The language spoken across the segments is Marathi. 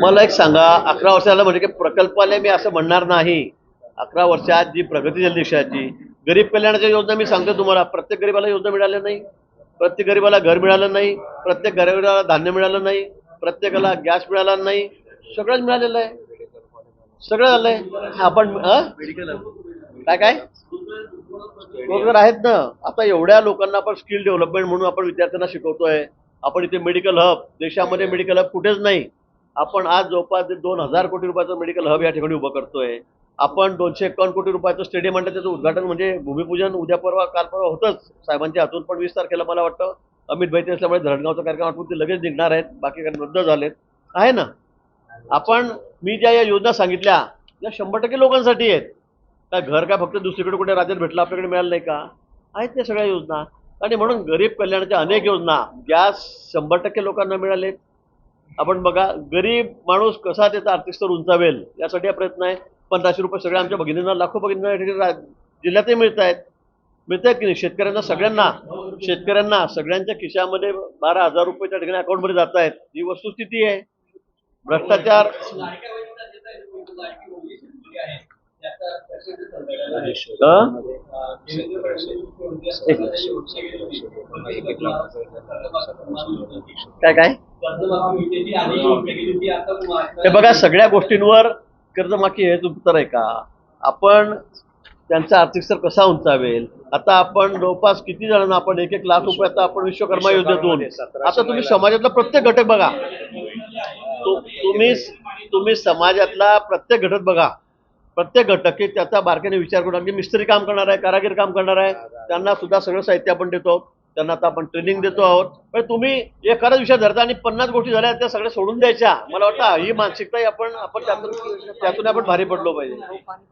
मला एक सांगा, 11 वर्षाला म्हणजे काही प्रकल्पाला मी असं म्हणणार नाही. 11 वर्षात जी प्रगती झाली देशाची, गरीब कल्याणाच्या योजना मी सांगतो तुम्हाला, प्रत्येक गरीबाला योजना मिळाल्या नाही, प्रत्येक गरीबाला घर मिळालं नाही, प्रत्येक गरीबाला धान्य मिळालं नाही, प्रत्येकाला गॅस मिळाला नाही, सगळंच मिळालेलं आहे, सगळं झालंय. आपण काय काय रोजगार आहेत ना. आता एवढ्या लोकांना आपण स्किल डेव्हलपमेंट म्हणून आपण विद्यार्थ्यांना शिकवतोय. आपण इथे मेडिकल हब, देशामध्ये मेडिकल हब कुठेच नाही. आपण आज जवळपास 2,000 कोटी रुपयाचं मेडिकल हब या ठिकाणी उभं करतोय. आपण 251 कोटी रुपयाचं स्टेडियम आणलं, त्याचं उद्घाटन म्हणजे भूमिपूजन उद्या परवा काल परवा होतंच साहेबांच्या हातून. पण 20 तारखेला मला वाटतं अमित भाई असल्यामुळे धरणगावचा कार्यक्रम आठवून ते लगेच निघणार आहेत, बाकी काही रद्द झालेत आहे ना. आपण मी ज्या या योजना सांगितल्या या 100% लोकांसाठी आहेत. काय घर काय फक्त दुसरीकडे कुठे राज्यात भेटलं आपल्याकडे मिळालं नाही का? आहेत त्या सगळ्या योजना. आणि म्हणून गरीब कल्याणाच्या अनेक योजना, गॅस 100% लोकांना मिळालेत. आपण बघा, गरीब माणूस कसा त्याचा आर्थिक स्तर उंचावेल यासाठी हा प्रयत्न आहे. 1500 रुपये सगळ्या आमच्या भगिनींना, लाखो भगिनींना जिल्ह्यातही मिळत आहेत की नाही. शेतकऱ्यांना सगळ्यांच्या खिशामध्ये 12,000 रुपये त्या ठिकाणी अकाउंटमध्ये जात आहेत. ही वस्तुस्थिती आहे. भ्रष्टाचार काय काय हे बघा, सगळ्या गोष्टींवर कर्जमाफी हेच उत्तर आहे का? आपण त्यांचा आर्थिक स्तर कसा उंचावेल. आता आपण जवळपास किती जणांना आपण 1-1 लाख रुपये आता आपण विश्वकर्मा योजनेतून, आता तुम्ही समाजातला प्रत्येक घटक बघा, तुम्ही समाजातला प्रत्येक घटक बघा, प्रत्येक घटक की त्याचा बारकाईने विचार करून, अगदी मिस्त्री काम करणार आहे, कारागीर काम करणार आहे, त्यांना सुद्धा सगळं साहित्य आपण देतो. त्यांना आता आपण ट्रेनिंग देतो आहोत. पण तुम्ही एखादा विषय धरता आणि 50 गोष्टी झाल्या त्या सगळ्या सोडून द्यायच्या. मला वाटतं ही मानसिकता आपण त्यातून आपण भारी पडलो पाहिजे.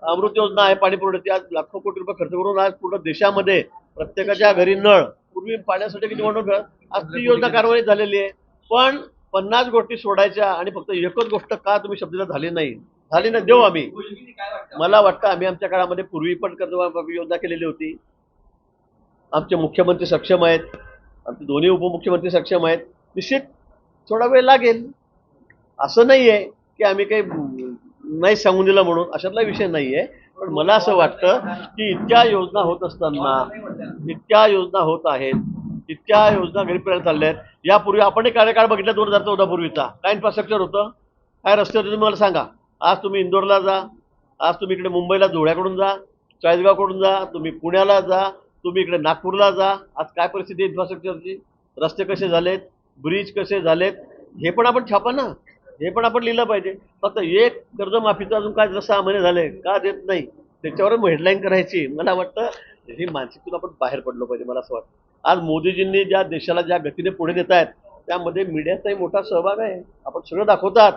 अमृत योजना आहे, पाणी पुरवठ्याची, आज लाखो कोटी रुपये खर्च करून आज पूर्ण देशामध्ये प्रत्येकाच्या घरी नळ, पूर्वी पाण्यासाठी किती म्हणून आज ती योजना कारवाई झालेली आहे. पण 50 गोष्टी सोडायच्या आणि फक्त एकच गोष्ट का तुम्ही शब्दाला झाली नाही देऊ आम्ही. मला वाटतं आम्ही आमच्या काळामध्ये पूर्वी पण कर्जमाफी योजना केलेली होती. आमचे मुख्यमंत्री सक्षम आहेत, आमचे दोन्ही उपमुख्यमंत्री सक्षम आहेत. निश्चित थोडा वेळ लागेल, असं नाही आहे की आम्ही काही नाही सांगून दिलं म्हणून, अशातला विषय नाही आहे. पण मला असं वाटतं की इतक्या योजना होत असताना, इतक्या योजना होत आहेत, इतक्या योजना गरीबपर्यंत चालल्या आहेत. यापूर्वी आपण एक कार्यकाळ बघितला 2014 पूर्वीचा, काय इन्फ्रास्ट्रक्चर होतं, काय रस्ते होते तुम्ही मला सांगा. आज तुम्ही इंदोरला जा, आज तुम्ही इकडे मुंबईला धुळ्याकडून जा, चाळीसगावकडून जा, तुम्ही पुण्याला जा, तुम्ही इकडे नागपूरला जा, आज काय परिस्थिती आहे इन्फ्रास्ट्रक्चरची. रस्ते कसे झालेत, ब्रिज कसे झालेत, हे पण आपण छापा ना, हे पण आपण लिहिलं पाहिजे. फक्त एक कर्जमाफीचं अजून काय 6 महिने झाले का देत नाही, त्याच्यावर हेडलाईन करायची. मला वाटतं ही मानसिकतेतून आपण बाहेर पडलो पाहिजे. मला असं वाटतं आज मोदीजींनी ज्या देशाला ज्या गतीने पुढे नेत आहेत त्यामध्ये मीडियाचाही मोठा सहभाग आहे. आपण सगळं दाखवतात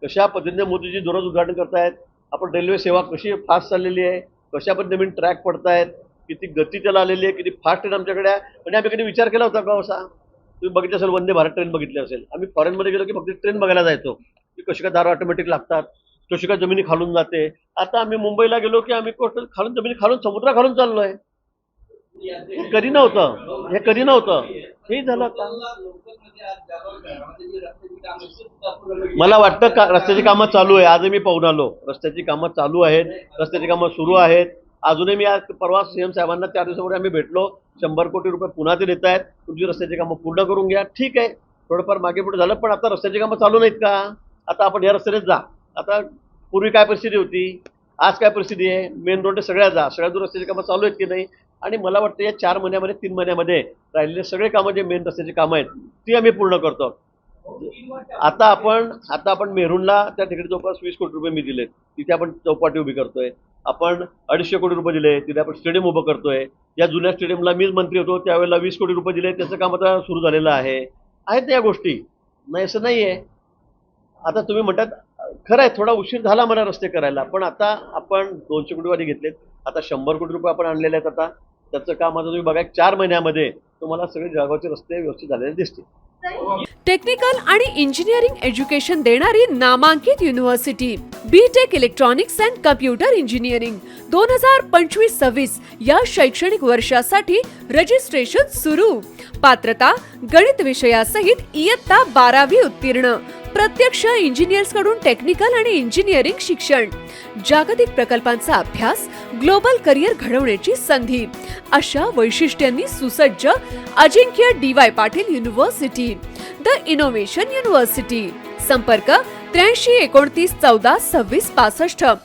कशा पद्धतीने मोदीजी दररोज उद्घाटन करतायत. आपण रेल्वे सेवा कशी फास्ट चाललेली आहे, कशा पद्धतीने नवीन ट्रॅक पडतायत, किती गती त्याला आलेली आहे, किती फास्ट ट्रेन आमच्याकडे आहे. म्हणजे आम्ही कधी विचार केला होता का असा? तुम्ही बघितलं असेल, वंदे भारत ट्रेन बघितली असेल. आम्ही फॉरेनमध्ये गेलो की फक्त ट्रेन बघायला जायचो की कशी काय दार ऑटोमॅटिक लागतात, कशी काय जमिनी खालून जाते. आता आम्ही मुंबईला गेलो की आम्ही खालून जमिनी खालून समुद्रा खालून चाललोय. हे कधी नव्हतं, हे झालं आता. मला वाटतं का रस्त्याची कामं चालू आहे. आजही मी पाहून आलो, रस्त्याची कामं चालू आहेत, रस्त्याची कामं सुरू आहेत. अजूनही मी आज परवा सीएम साहेबांना 4 दिवसापूर्वी आम्ही भेटलो. 100 कोटी रुपये पुन्हा ते देत आहेत, तुमची रस्त्याची कामं पूर्ण करून घ्या. ठीक आहे, थोडंफार मागे पुढे झालं, पण आता रस्त्याची कामं चालू नाहीत का? आता आपण या रस्त्यानेच जा. आता पूर्वी काय परिस्थिती होती, आज काय परिस्थिती आहे, मेन रोड सगळ्या जा, सगळ्या दूर रस्त्याची कामं चालू आहेत की नाही. आणि मला वाटतं या 4 महिन्यामध्ये 3 महिन्यामध्ये राहिलेले सगळे कामं जे मेन रस्त्याची कामं आहेत ती आम्ही पूर्ण करतो. आता आपण मेहरूणला त्या ठिकाणी जवळपास 20 कोटी रुपये मी दिलेत, तिथे आपण चौपाटी उभी करतोय. आपण 250 कोटी रुपये दिले, तिथे आपण स्टेडियम उभं करतोय. या जुन्या स्टेडियमला मीच मंत्री होतो त्यावेळेला 20 कोटी रुपये दिले, त्याचं काम आता सुरू झालेलं आहे. आहेत या गोष्टी, नाही असं नाही आहे. आता तुम्ही म्हणतात खरं आहे, थोडा उशीर झाला मला रस्ते करायला, पण आता आपण 200 कोटी वारी घेतलेत, आता 100 कोटी रुपये आपण आणलेले आहेत. आता त्याचं काम आता तुम्ही बघा 4 महिन्यामध्ये तुम्हाला सगळे जळगावचे रस्ते व्यवस्थित झालेले दिसतील. टेक्निकल आणि इंजिनिअरिंग एज्युकेशन देणारी नामांकित university BTech electronics and computer engineering 2025-26 या शैक्षणिक वर्षासाठी रजिस्ट्रेशन सुरू. पात्रता गणित विषयासहित इयत्ता 12वी उत्तीर्ण. प्रत्यक्ष इंजिनियर्स कडून टेक्निकल आणि इंजिनिअरिंग शिक्षण. जागतिक प्रकल्पांचा अभ्यास, ग्लोबल करिअर घडवण्याची संधी अशा वैशिष्ट्यांनी सुसज्ज अजिंक्य DY Patil university, the innovation university. संपर्क 83 29 14 26 65.